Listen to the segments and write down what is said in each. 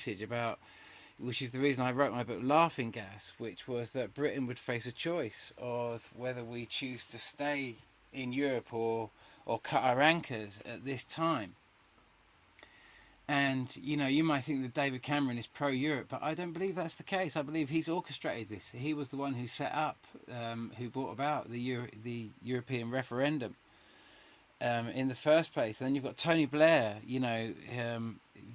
message about, which is the reason I wrote my book Laughing Gas, which was that Britain would face a choice of whether we choose to stay in Europe or cut our anchors at this time. And, you know, you might think that David Cameron is pro-Europe, but I don't believe that's the case. I believe he's orchestrated this. He was the one who set up, who brought about the European referendum in the first place. And then you've got Tony Blair, you know,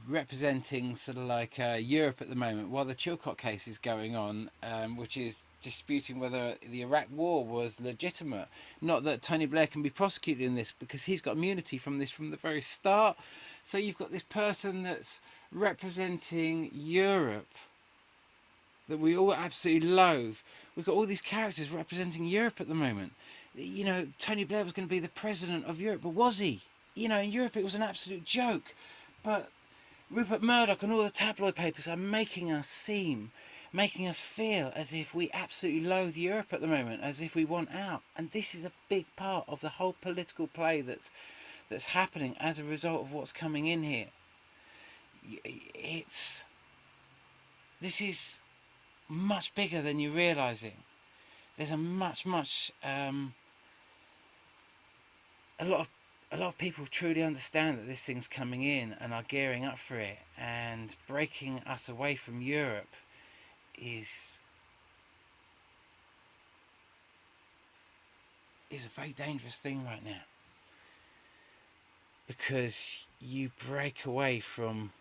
representing sort of like Europe at the moment, while the Chilcot case is going on, which is disputing whether the Iraq war was legitimate. Not that Tony Blair can be prosecuted in this, because he's got immunity from this from the very start. So you've got this person that's representing Europe that we all absolutely loathe. We've got all these characters representing Europe at the moment. You know, Tony Blair was going to be the president of Europe, but was he? You know, in Europe it was an absolute joke. But Rupert Murdoch and all the tabloid papers are making us feel as if we absolutely loathe Europe at the moment, as if we want out. And this is a big part of the whole political play that's happening as a result of what's coming in here. This is much bigger than you're realising. There's a lot of people truly understand that this thing's coming in and are gearing up for it, and breaking us away from Europe is a very dangerous thing right now, because you break away from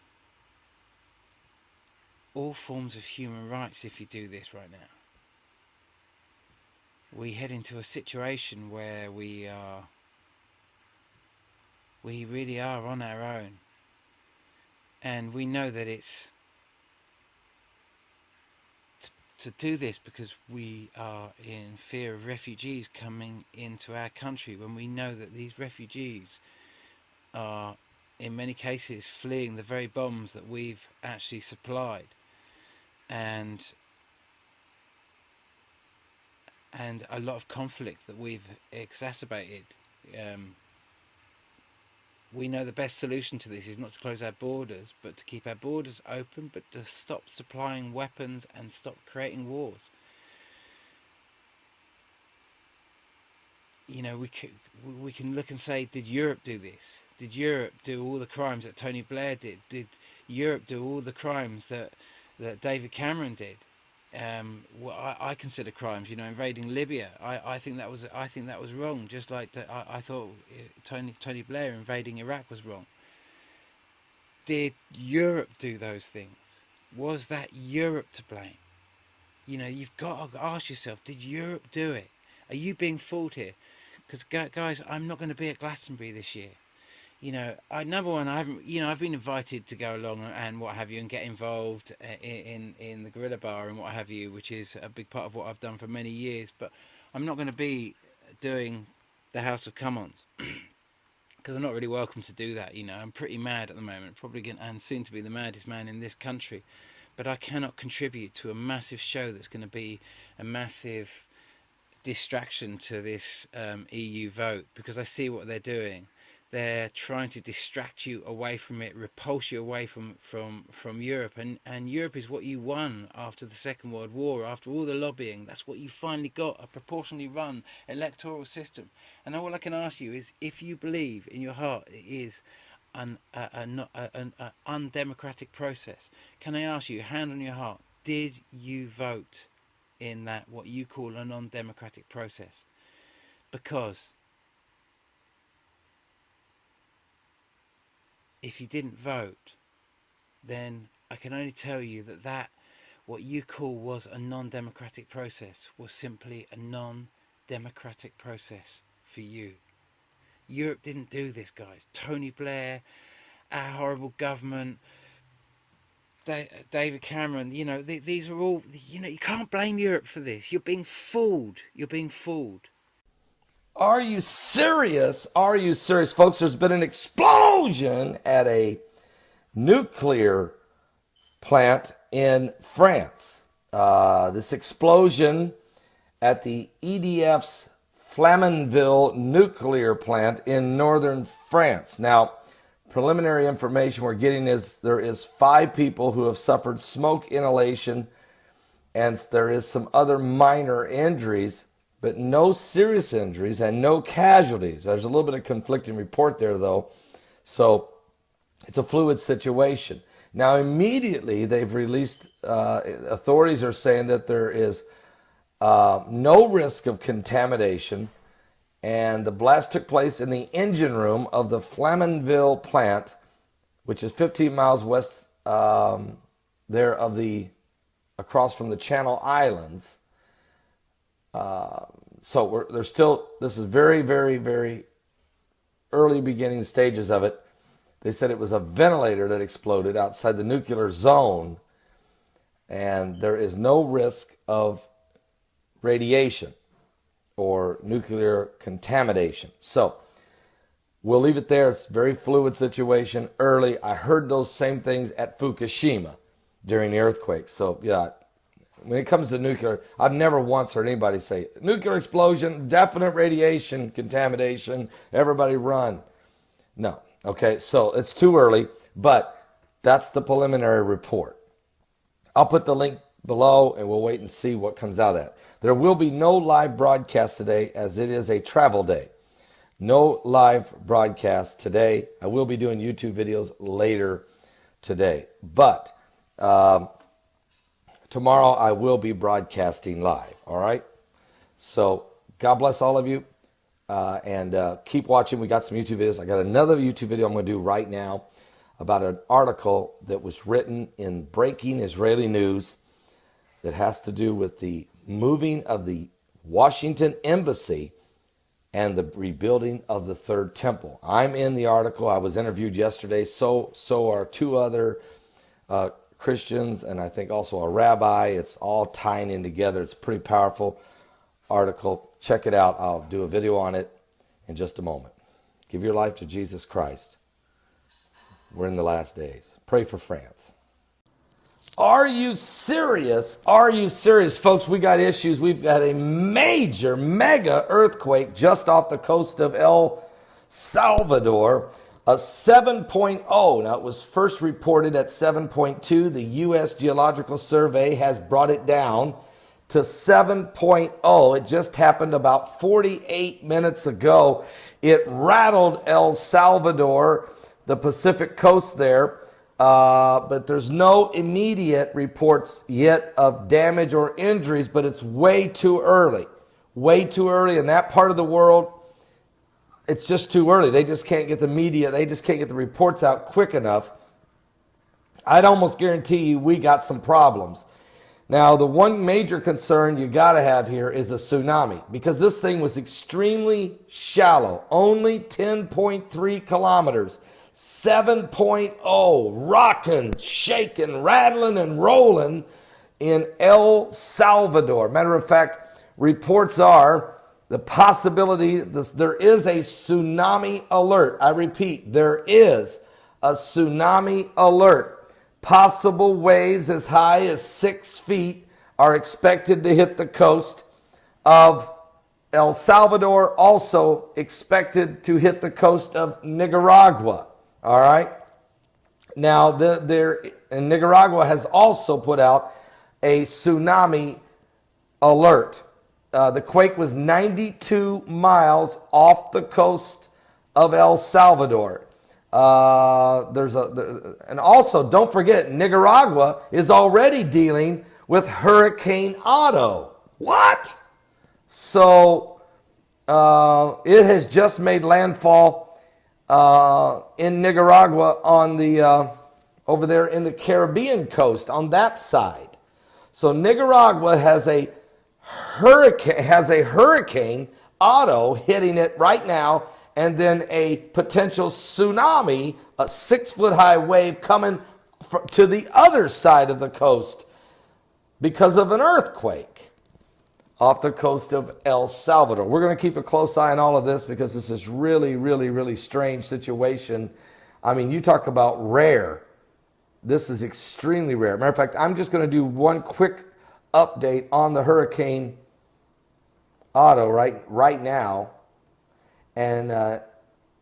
all forms of human rights if you do this right now. We head into a situation where we really are on our own, and we know that it's to do this because we are in fear of refugees coming into our country, when we know that these refugees are in many cases fleeing the very bombs that we've actually supplied, and a lot of conflict that we've exacerbated. We know the best solution to this is not to close our borders, but to keep our borders open, but to stop supplying weapons and stop creating wars. You know, we can look and say, did Europe do this? Did Europe do all the crimes that Tony Blair did? Did Europe do all the crimes that David Cameron did? What I consider crimes, you know, invading Libya. I think that was wrong. Just like I thought Tony Blair invading Iraq was wrong. Did Europe do those things? Was that Europe to blame? You know, you've got to ask yourself: did Europe do it? Are you being fooled here? Because guys, I'm not going to be at Glastonbury this year. You know, number one, I've been invited to go along and what have you, and get involved in the Gorilla Bar and what have you, which is a big part of what I've done for many years. But I'm not going to be doing the House of Commons because I'm not really welcome to do that. You know, I'm pretty mad at the moment, and soon to be the maddest man in this country. But I cannot contribute to a massive show that's going to be a massive distraction to this EU vote, because I see what they're doing. They're trying to distract you away from it, repulse you away from Europe. And Europe is what you won after the Second World War, after all the lobbying. That's what you finally got, a proportionally run electoral system. And all I can ask you is, if you believe in your heart it is an undemocratic process, can I ask you, hand on your heart, did you vote in that, what you call a non-democratic process? Because if you didn't vote, then I can only tell you that what you call was a non-democratic process was simply a non-democratic process for you. Europe didn't do this, guys. Tony Blair, our horrible government, David Cameron, you know, these are all, you know, you can't blame Europe for this. You're being fooled. You're being fooled. Are you serious? Are you serious, folks? There's been an explosion at a nuclear plant in France. This explosion at the EDF's Flamanville nuclear plant in northern France. Now, preliminary information we're getting is there is 5 people who have suffered smoke inhalation, and there is some other minor injuries, but no serious injuries and no casualties. There's a little bit of conflicting report there, though. So it's a fluid situation. Now, immediately they've released, authorities are saying that there is no risk of contamination, and the blast took place in the engine room of the Flamanville plant, which is 15 miles west there of across from the Channel Islands. So there's still, this is very, very, very early beginning stages of it. They said it was a ventilator that exploded outside the nuclear zone, and there is no risk of radiation or nuclear contamination. So we'll leave it there. It's a very fluid situation early. I heard those same things at Fukushima during the earthquake. So yeah, when it comes to nuclear, I've never once heard anybody say nuclear explosion, definite radiation contamination, everybody run. No. Okay, so it's too early, but that's the preliminary report. I'll put the link below, and we'll wait and see what comes out of that. There will be no live broadcast today, as it is a travel day. No live broadcast today. I will be doing YouTube videos later today, but tomorrow I will be broadcasting live, all right? So God bless all of you. And keep watching. We got some YouTube videos. I got another YouTube video I'm going to do right now about an article that was written in Breaking Israeli News that has to do with the moving of the Washington Embassy and the rebuilding of the Third Temple. I'm in the article. I was interviewed yesterday. So are 2 other Christians, and I think also a rabbi. It's all tying in together. It's a pretty powerful article. Check it out. I'll do a video on it in just a moment. Give your life to Jesus Christ. We're in the last days. Pray for France. Are you serious? Are you serious, folks? We got issues. We've got a major, mega earthquake just off the coast of El Salvador. A 7.0. Now, it was first reported at 7.2. The U.S. Geological Survey has brought it down to 7.0. It just happened about 48 minutes ago. It rattled El Salvador, the Pacific coast there, but there's no immediate reports yet of damage or injuries, but it's way too early. Way too early in that part of the world. It's just too early. They just can't get the media, they just can't get the reports out quick enough. I'd almost guarantee you we got some problems. Now, the one major concern you got to have here is a tsunami, because this thing was extremely shallow, only 10.3 kilometers, 7.0, rocking, shaking, rattling, and rolling in El Salvador. Matter of fact, reports are the possibility, there is a tsunami alert. I repeat, there is a tsunami alert. Possible waves as high as 6 feet are expected to hit the coast of El Salvador, also expected to hit the coast of Nicaragua. All right. Now, and Nicaragua has also put out a tsunami alert. The quake was 92 miles off the coast of El Salvador. And also, don't forget, Nicaragua is already dealing with Hurricane Otto. What? So it has just made landfall in Nicaragua on the over there in the Caribbean coast on that side. So Nicaragua has a hurricane Otto hitting it right now, and then a potential tsunami, a 6-foot-high wave coming to the other side of the coast because of an earthquake off the coast of El Salvador. We're going to keep a close eye on all of this because this is really, really, really strange situation. I mean, you talk about rare. This is extremely rare. Matter of fact, I'm just going to do one quick update on the Hurricane Otto right now. And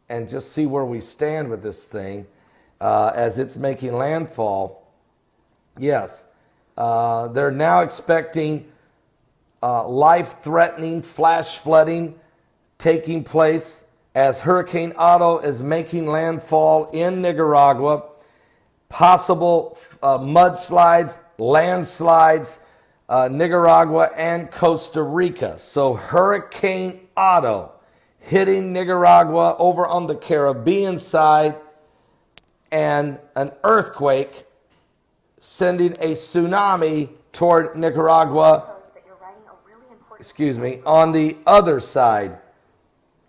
and just see where we stand with this thing as it's making landfall. Yes, they're now expecting life-threatening flash flooding taking place as Hurricane Otto is making landfall in Nicaragua. Possible mudslides, landslides, Nicaragua and Costa Rica. So Hurricane Otto hitting Nicaragua over on the Caribbean side, and an earthquake sending a tsunami toward Nicaragua, on the other side.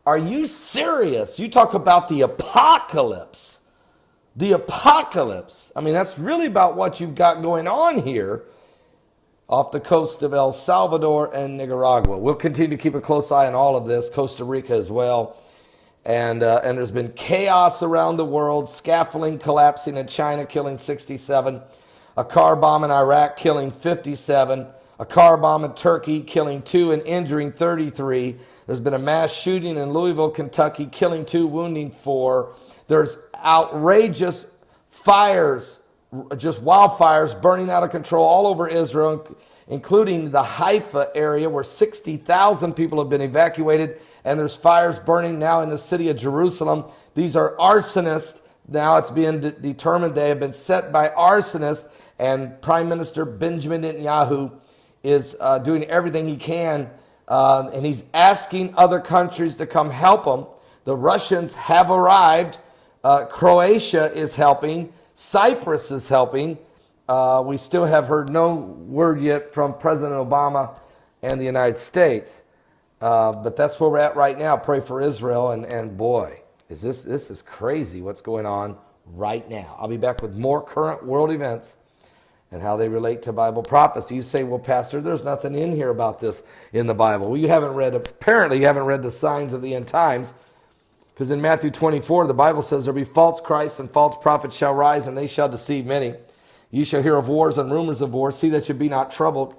Are you serious? You talk about the apocalypse. The apocalypse. I mean, that's really about what you've got going on here off the coast of El Salvador and Nicaragua. We'll continue to keep a close eye on all of this, Costa Rica as well. And there's been chaos around the world, scaffolding collapsing in China, killing 67, a car bomb in Iraq, killing 57, a car bomb in Turkey, killing 2 and injuring 33. There's been a mass shooting in Louisville, Kentucky, killing 2, wounding 4. There's outrageous fires, just wildfires burning out of control all over Israel, including the Haifa area where 60,000 people have been evacuated, and there's fires burning now in the city of Jerusalem. These are arsonists. Now it's being determined they have been set by arsonists, and Prime Minister Benjamin Netanyahu is doing everything he can, and he's asking other countries to come help him. The Russians have arrived. Croatia is helping. Cyprus is helping. We still have heard no word yet from President Obama and the United States. But that's where we're at right now. Pray for Israel. And boy, this is crazy what's going on right now. I'll be back with more current world events and how they relate to Bible prophecy. You say, well, Pastor, there's nothing in here about this in the Bible. Well, apparently you haven't read the signs of the end times, because in Matthew 24, the Bible says there'll be false Christs and false prophets shall rise, and they shall deceive many. You shall hear of wars and rumors of wars. See that you be not troubled.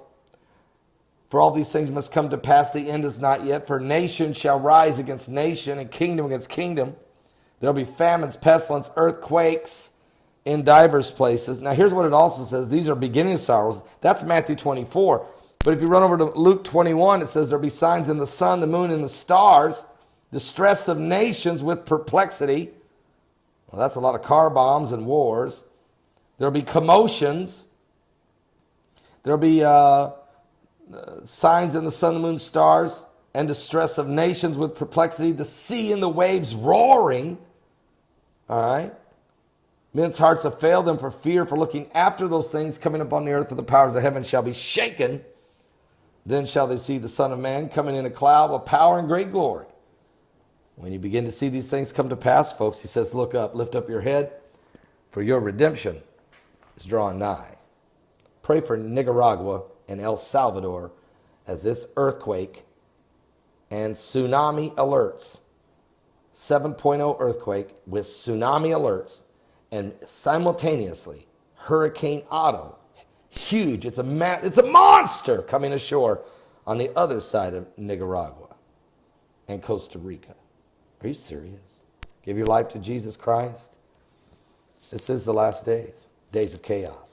For all these things must come to pass. The end is not yet. For nation shall rise against nation, and kingdom against kingdom. There'll be famines, pestilence, earthquakes in divers places. Now here's what it also says. These are beginning sorrows. That's Matthew 24. But if you run over to Luke 21, it says there'll be signs in the sun, the moon, and the stars. Distress of nations with perplexity. Well, that's a lot of car bombs and wars. There'll be commotions. There'll be signs in the sun, the moon, stars, and distress of nations with perplexity. The sea and the waves roaring. All right. Men's hearts have failed them for fear, for looking after those things coming upon the earth, for the powers of heaven shall be shaken. Then shall they see the Son of Man coming in a cloud with power and great glory. When you begin to see these things come to pass, folks, he says, look up, lift up your head, for your redemption is drawing nigh. Pray for Nicaragua and El Salvador as this earthquake and tsunami alerts, 7.0 earthquake with tsunami alerts, and simultaneously Hurricane Otto, huge, it's a monster coming ashore on the other side of Nicaragua and Costa Rica. Are you serious? Give your life to Jesus Christ. This is the last days of chaos.